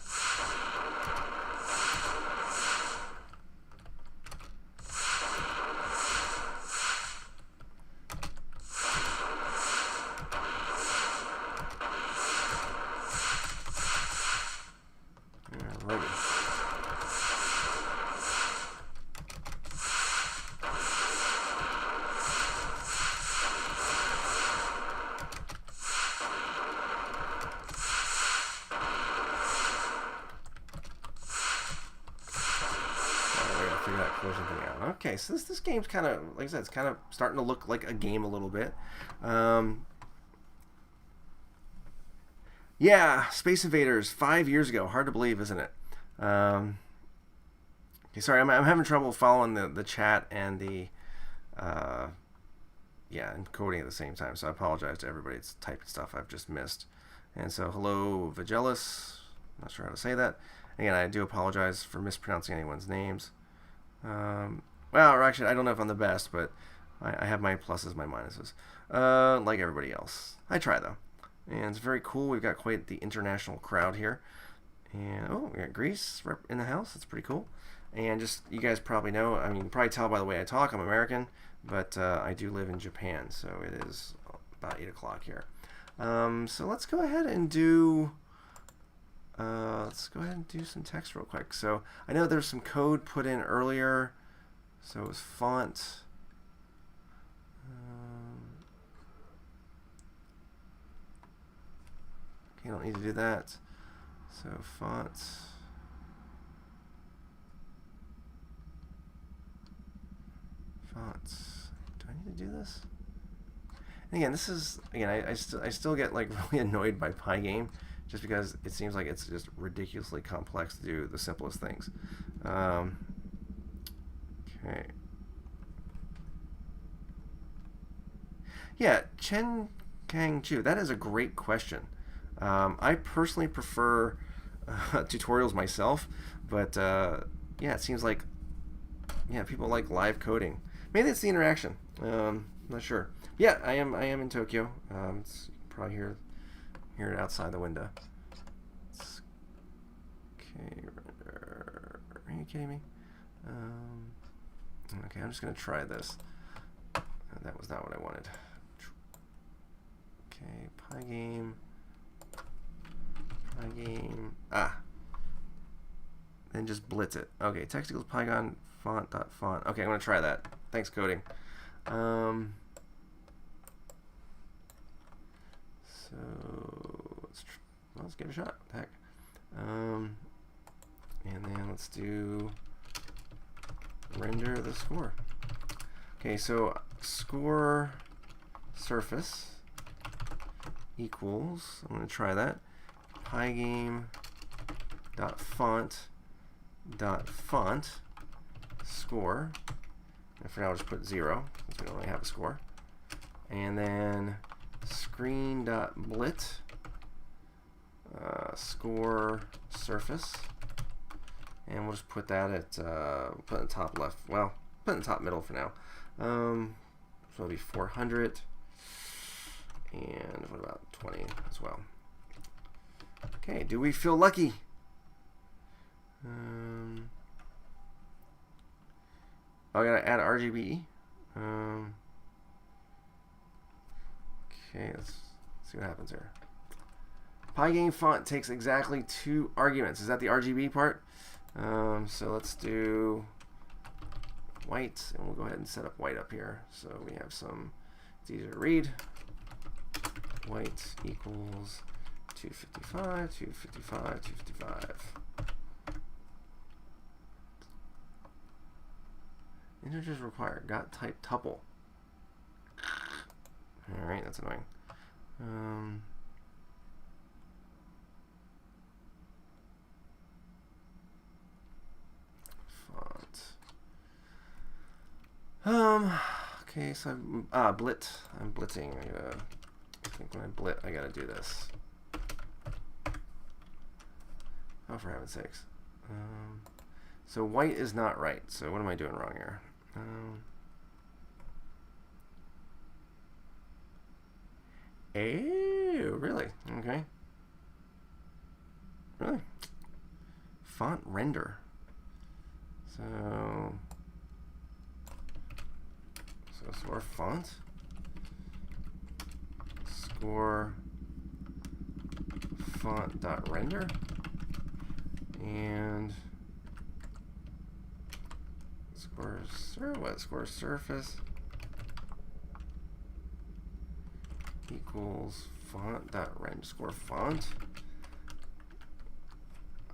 Okay, so this game's kind of, like I said, it's kind of starting to look like a game a little bit. Yeah, Space Invaders, 5 years ago. Hard to believe, isn't it? Okay, sorry, I'm having trouble following the chat and the yeah, and coding at the same time. So I apologize to everybody. It's typing stuff I've just missed. And so hello, Vigelis. Not sure how to say that. Again, I do apologize for mispronouncing anyone's names. Well, actually, I don't know if I'm the best, but I have my pluses, my minuses, like everybody else. I try, though. And it's very cool. We've got quite the international crowd here. And, oh, we got Greece in the house. That's pretty cool. And just, you guys probably know, I mean, you can probably tell by the way I talk, I'm American, but I do live in Japan, so it is about 8 o'clock here. So let's go ahead and do... some text real quick. So I know there's some code put in earlier. So it was font. Okay, you don't need to do that. So font. Fonts. Do I need to do this? And again, this is, again, I still get like really annoyed by Pygame, just because it seems like it's just ridiculously complex to do the simplest things. Okay. Yeah, Chen Kang Chu, that is a great question. I personally prefer tutorials myself, but yeah, it seems like, yeah, people like live coding. Maybe it's the interaction. Not sure. Yeah, I am in Tokyo. It's probably hear it outside the window. Okay, render. Are you kidding me? Okay, I'm just gonna try this. That was not what I wanted. Okay, Pygame. Then just blitz it. Okay, text equals Pygon font.font. Okay, I'm gonna try that. Thanks, coding. So let's give it a shot. What the heck. And then let's do render the score. Okay, so score surface equals, I'm going to try that, pygame.font score. And for now, I'll just put 0 since we don't really have a score. And then screen.blit. score surface, and we'll just put that at put in the top left. Well, put in the top middle for now. So it'll be 400, and what about 20 as well? Okay, do we feel lucky? I gotta add RGB. Okay, let's see what happens here. Pygame font takes exactly 2 arguments. Is that the RGB part? So let's do white, and we'll go ahead and set up white up here. So we have some, it's easier to read. White equals 255, 255, 255. Integers required. Got type tuple. Alright, that's annoying. Font. Okay, so I'm blitzing. I think when I blit, I gotta do this. Oh, for heaven's sakes. So white is not right. So what am I doing wrong here? Oh, really? Okay. Really? Font render. So score font. Score font dot render. And score surface equals font dot render score font.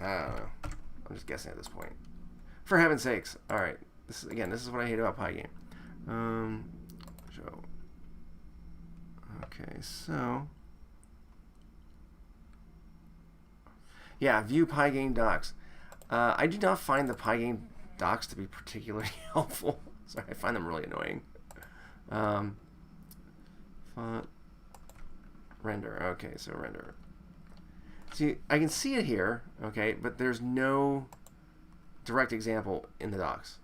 I don't know. I'm just guessing at this point. For heaven's sakes! All right. This is what I hate about Pygame. Okay, so yeah, view Pygame docs. I do not find the Pygame docs to be particularly helpful. Sorry, I find them really annoying. Font render. Okay, so render. See, I can see it here, okay, but there's no direct example in the docs.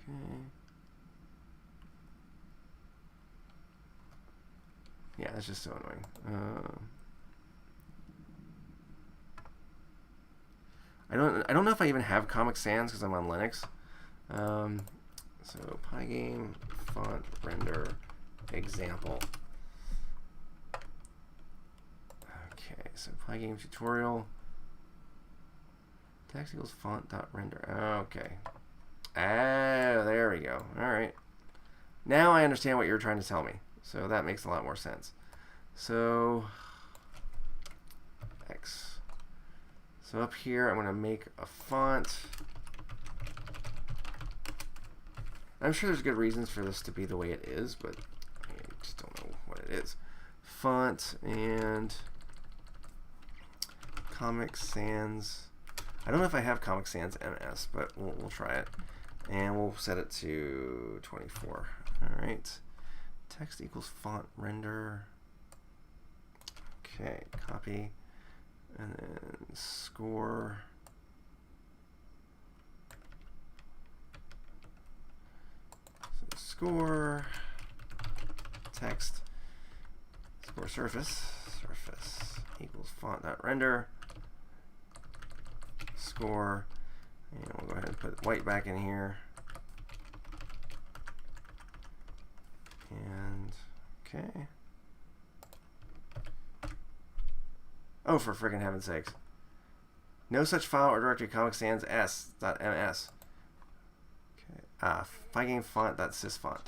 Okay. Yeah, that's just so annoying. I don't know if I even have Comic Sans because I'm on Linux. So Pygame font render example. Okay, so Pygame tutorial. Text equals font dot render. Okay. Ah, there we go. All right. Now I understand what you're trying to tell me. So that makes a lot more sense. So X. So up here, I'm going to make a font. I'm sure there's good reasons for this to be the way it is, but I just don't know what it is. Font and Comic Sans. I don't know if I have Comic Sans MS, but we'll try it. And we'll set it to 24. All right. Text equals font render. Okay, copy. And then score. So score text score surface equals font dot render score, and we'll go ahead and put white back in here. And okay. Oh, for friggin' heaven's sakes. No such file or directory Comic Sans s.ms. Okay. Pygame font.sysfont.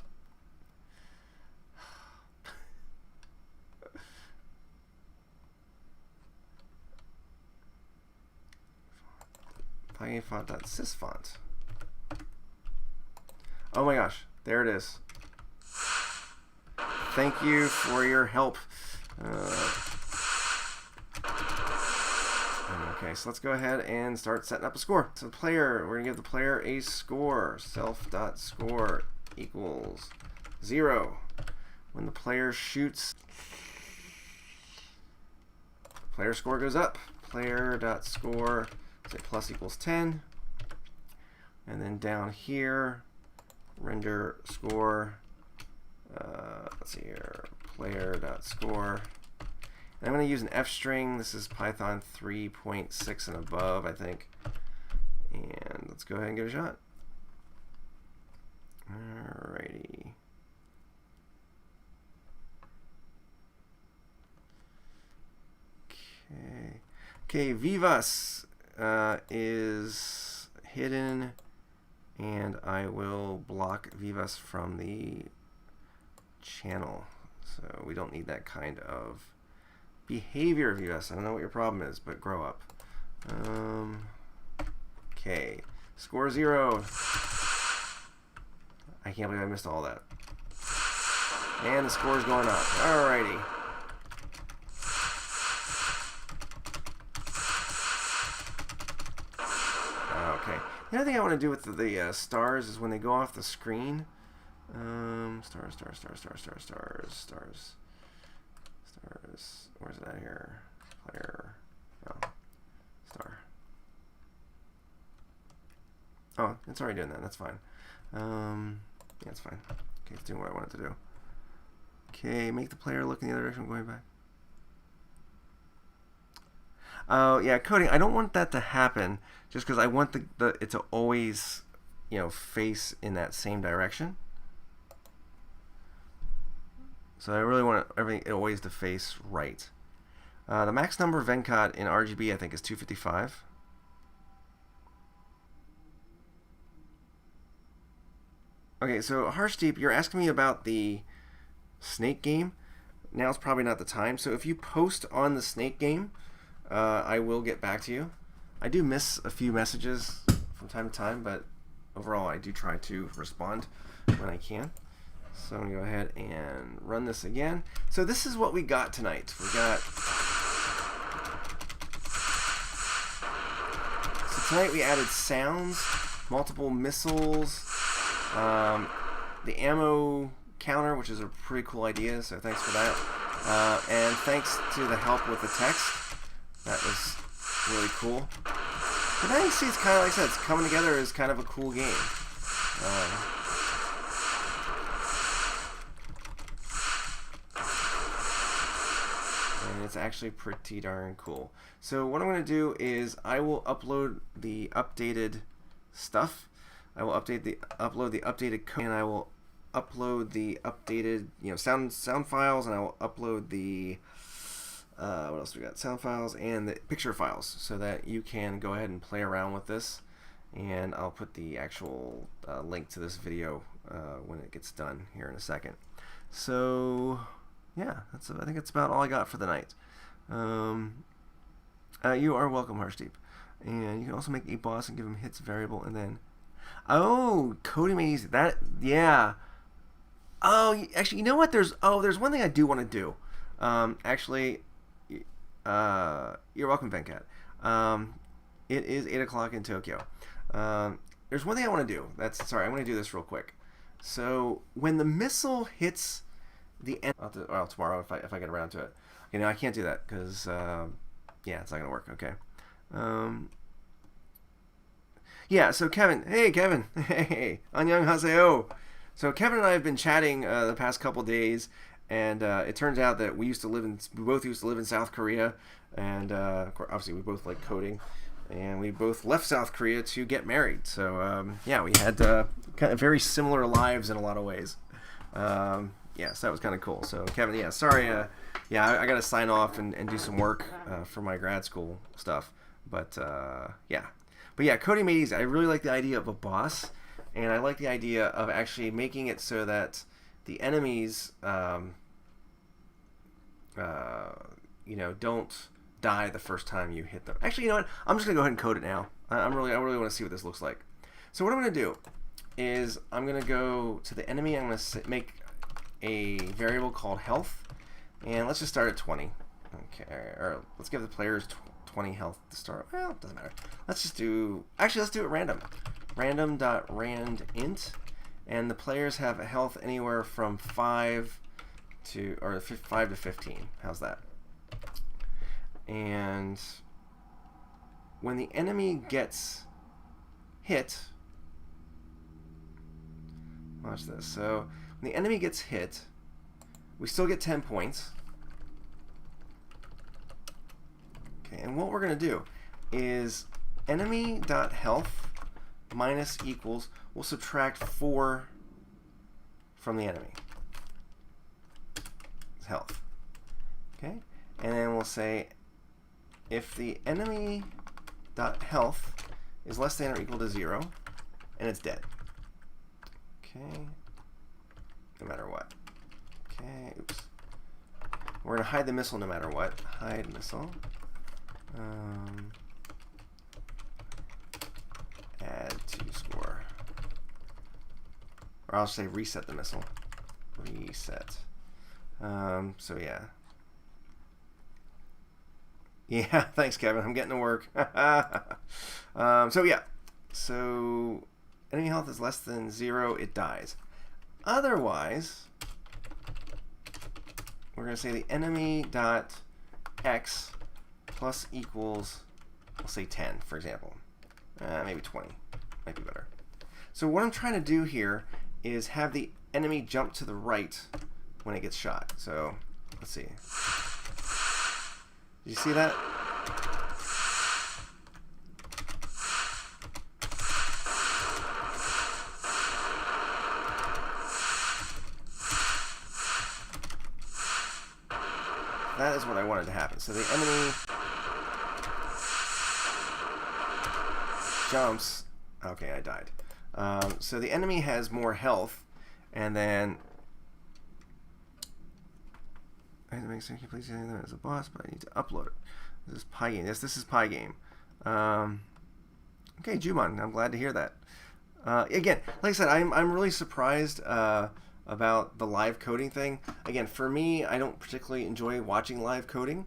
Pygame font.sysfont. Oh my gosh, there it is. Thank you for your help. Okay, so let's go ahead and start setting up a score. So the player, we're gonna give the player a score. Self.score equals 0. when the player shoots, player score goes up. Player.score, say plus equals 10. And then down here, render score, let's see here, player.score. And I'm going to use an F string. This is Python 3.6 and above, I think. And let's go ahead and give it a shot. Alrighty. Okay, Vivas is hidden, and I will block Vivas from the channel. So we don't need that kind of behavior, Vivas. I don't know what your problem is, but grow up. Okay, score 0. I can't believe I missed all that. And the score's going up. Alrighty. Okay. The other thing I want to do with the stars is when they go off the screen. Stars. Where's it at here? Player. Oh. Star. Oh, it's already doing that. That's fine. Yeah, it's fine. Okay, it's doing what I want it to do. Okay, make the player look in the other direction. I'm going back. Oh, yeah, coding. I don't want that to happen just because I want it to always, face in that same direction. So I really want everything always to face right. The max number of Venkat in RGB, I think, is 255. Okay, so Harshdeep, you're asking me about the snake game. Now's probably not the time. So if you post on the snake game, I will get back to you. I do miss a few messages from time to time, but overall I do try to respond when I can. So I'm going to go ahead and run this again. So this is what we got tonight. We got... So tonight we added sounds, multiple missiles, the ammo counter, which is a pretty cool idea, so thanks for that. And thanks to the help with the text. That was really cool. But now you see it's kind of, like I said, it's coming together as kind of a cool game. And it's actually pretty darn cool. So what I'm going to do is I will upload the updated stuff. I will upload the updated code, and I will upload the updated sound files, and I will upload the what else we got? Sound files and the picture files, so that you can go ahead and play around with this. And I'll put the actual link to this video when it gets done here in a second. So yeah, I think that's about all I got for the night. You are welcome, Harshdeep. And you can also make a boss and give him hits variable, and then coding made easy. That, yeah. Oh, actually, you know what? There's one thing I do want to do. Actually, you're welcome, Venkat. It is 8 o'clock in Tokyo. There's one thing I want to do. Sorry, I'm going to do this real quick. So when the missile hits the end, tomorrow if I get around to it. Okay, no, I can't do that because yeah, it's not going to work. Okay. Yeah, so Kevin, hey Kevin, hey, annyeonghaseyo. So Kevin and I have been chatting the past couple days, and it turns out that we both used to live in South Korea, and obviously we both like coding, and we both left South Korea to get married. So yeah, we had kind of very similar lives in a lot of ways. Yeah, so that was kind of cool. So Kevin, yeah, sorry, yeah, I got to sign off and do some work for my grad school stuff, but yeah. But yeah, coding made easy. I really like the idea of a boss, and I like the idea of actually making it so that the enemies, don't die the first time you hit them. Actually, you know what? I'm just gonna go ahead and code it now. I really want to see what this looks like. So what I'm gonna do is I'm gonna go to the enemy. I'm gonna make a variable called health, and let's just start at 20. Okay, or let's give the players 20 health to start. Well, it doesn't matter. Let's do it random. Random.randInt, and the players have a health anywhere from 5 to, or 5 to 15. How's that? And when the enemy gets hit, watch this. So when the enemy gets hit, we still get 10 points. Okay, and what we're going to do is enemy.health minus equals, we'll subtract 4 from the enemy health. Okay, and then we'll say if the enemy.health is less than or equal to 0, and it's dead. Okay, no matter what. Okay, oops. We're going to hide the missile no matter what. Hide missile. Add to score. Or I'll say reset the missile. Reset. So yeah. Yeah, thanks Kevin. I'm getting to work. So yeah. So enemy health is less than 0, it dies. Otherwise, we're going to say the enemy.x plus equals, we'll say 10, for example. Maybe 20. Might be better. So what I'm trying to do here is have the enemy jump to the right when it gets shot. So let's see. Did you see that? That is what I wanted to happen. So the enemy jumps. Okay, I died. So the enemy has more health, and then I have to make sure you please say that as a boss, but I need to upload it. This is Pygame. Yes, this is Pygame. Okay, Jumon, I'm glad to hear that. Again, like I said, I'm really surprised about the live coding thing. Again, for me, I don't particularly enjoy watching live coding,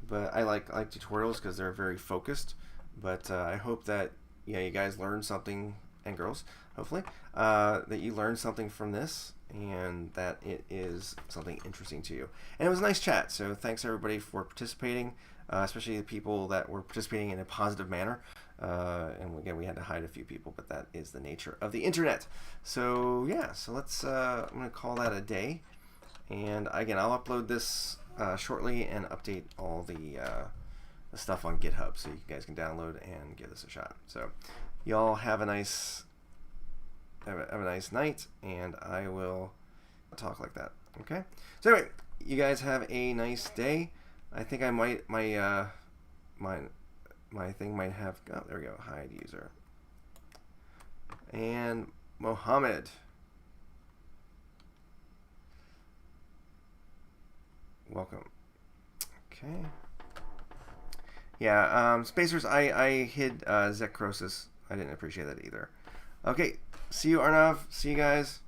but I like tutorials because they're very focused. But I hope that you guys learned something, and girls, hopefully, that you learned something from this and that it is something interesting to you. And it was a nice chat, so thanks everybody for participating, especially the people that were participating in a positive manner. And again, we had to hide a few people, but that is the nature of the internet. So yeah, so let's, I'm going to call that a day. And again, I'll upload this shortly and update all the stuff on GitHub so you guys can download and give this a shot. So y'all have a nice night, and I will talk like that. Okay. So anyway, you guys have a nice day. I think I might my thing might have. Oh, there we go. Hide user. And Mohammed. Welcome. Okay. Yeah, Spacers, I hid Zekrosis. I didn't appreciate that either. Okay, see you, Arnav. See you guys.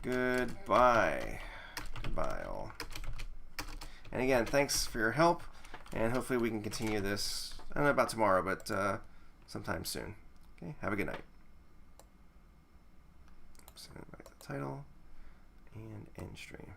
Goodbye. Goodbye, all. And again, thanks for your help, and hopefully we can continue this, I don't know about tomorrow, but sometime soon. Okay, have a good night. Send back the title and end stream.